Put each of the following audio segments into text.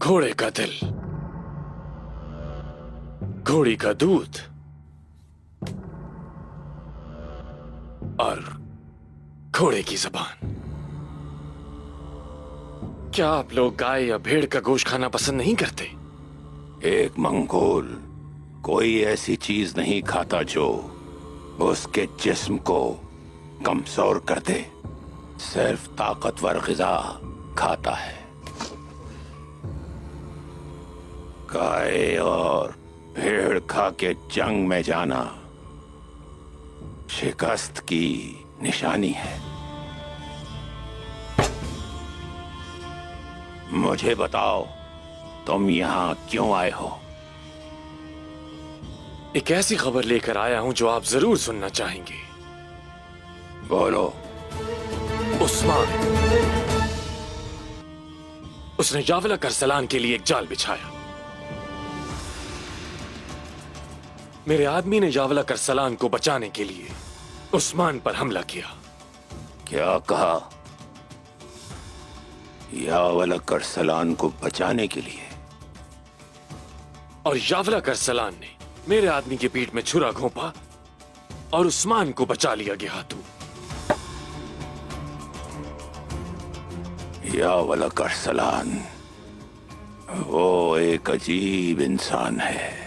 घोड़े का दिल, घोड़ी का दूध और घोड़े की जबान। क्या आप लोग गाय या भेड़ का गोश्त खाना पसंद नहीं करते? एक मंगोल कोई ऐसी चीज नहीं खाता जो उसके जिस्म को कमजोर कर दे। सिर्फ ताकतवर ग़िज़ा खाता है। गाय और भेड़ खा के जंग में जाना शिकस्त की निशानी है। मुझे बताओ, तुम यहाँ क्यों आए हो? एक ऐसी खबर लेकर आया हूं जो आप जरूर सुनना चाहेंगे। बोलो। उस्मान, उसने यावला करसलान के लिए एक जाल बिछाया। मेरे आदमी ने यावला करसलान को बचाने के लिए उस्मान पर हमला किया। क्या कहा? यावला करसलान को बचाने के लिए? और यावला करसलान ने मेरे आदमी की पीठ में छुरा घोंपा और उस्मान को बचा लिया गया हाथों। यावला करसलान वो एक अजीब इंसान है।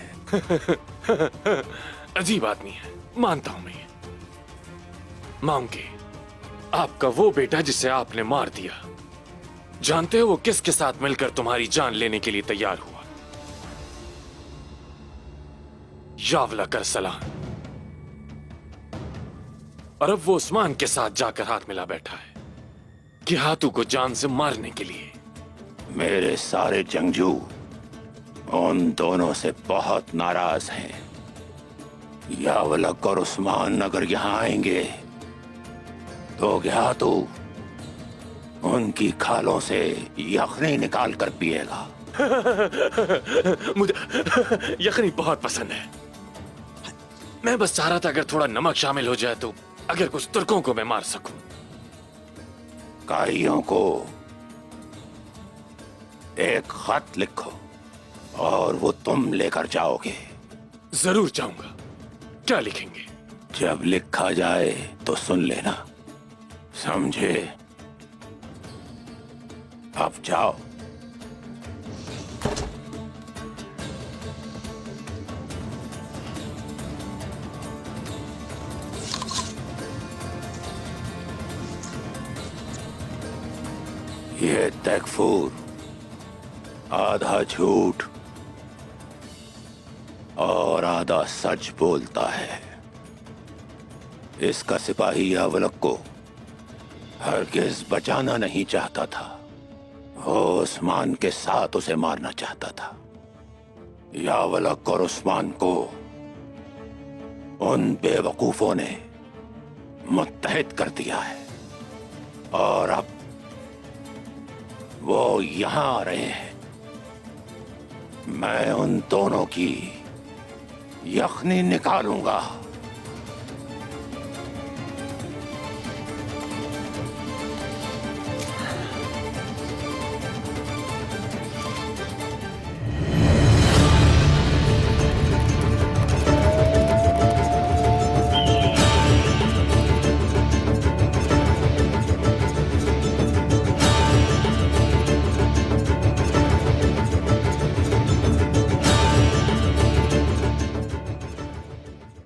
अजीब आदमी है, मानता हूं मैं। मांगे, आपका वो बेटा जिसे आपने मार दिया, जानते हो वो किसके साथ मिलकर तुम्हारी जान लेने के लिए तैयार हुआ? यावला करसलान। और अब वो उस्मान के साथ जाकर हाथ मिला बैठा है कि हाथू को जान से मारने के लिए। मेरे सारे जंगजू उन दोनों से बहुत नाराज हैं। यावलक और उस्मान अगर यहाँ आएंगे तो क्या तो उनकी खालों से यखनी निकाल कर पिएगा। मुझे यखनी बहुत पसंद है। मैं बस चाह रहा था अगर थोड़ा नमक शामिल हो जाए तो अगर कुछ तुर्कों को मैं मार सकूं। काइयों को एक खत लिखो और वो तुम लेकर जाओगे। जरूर जाऊंगा। क्या लिखेंगे? जब लिखा जाए तो सुन लेना, समझे? अब जाओ। ये तकफूर आधा झूठ और आधा सच बोलता है। इसका सिपाही यावलक को हरगिज बचाना नहीं चाहता था। वो उस्मान के साथ उसे मारना चाहता था। यावलक और उस्मान को उन बेवकूफों ने मुत्तहिद कर दिया है और अब वो यहां आ रहे हैं। मैं उन दोनों की यखनी निकालूंगा।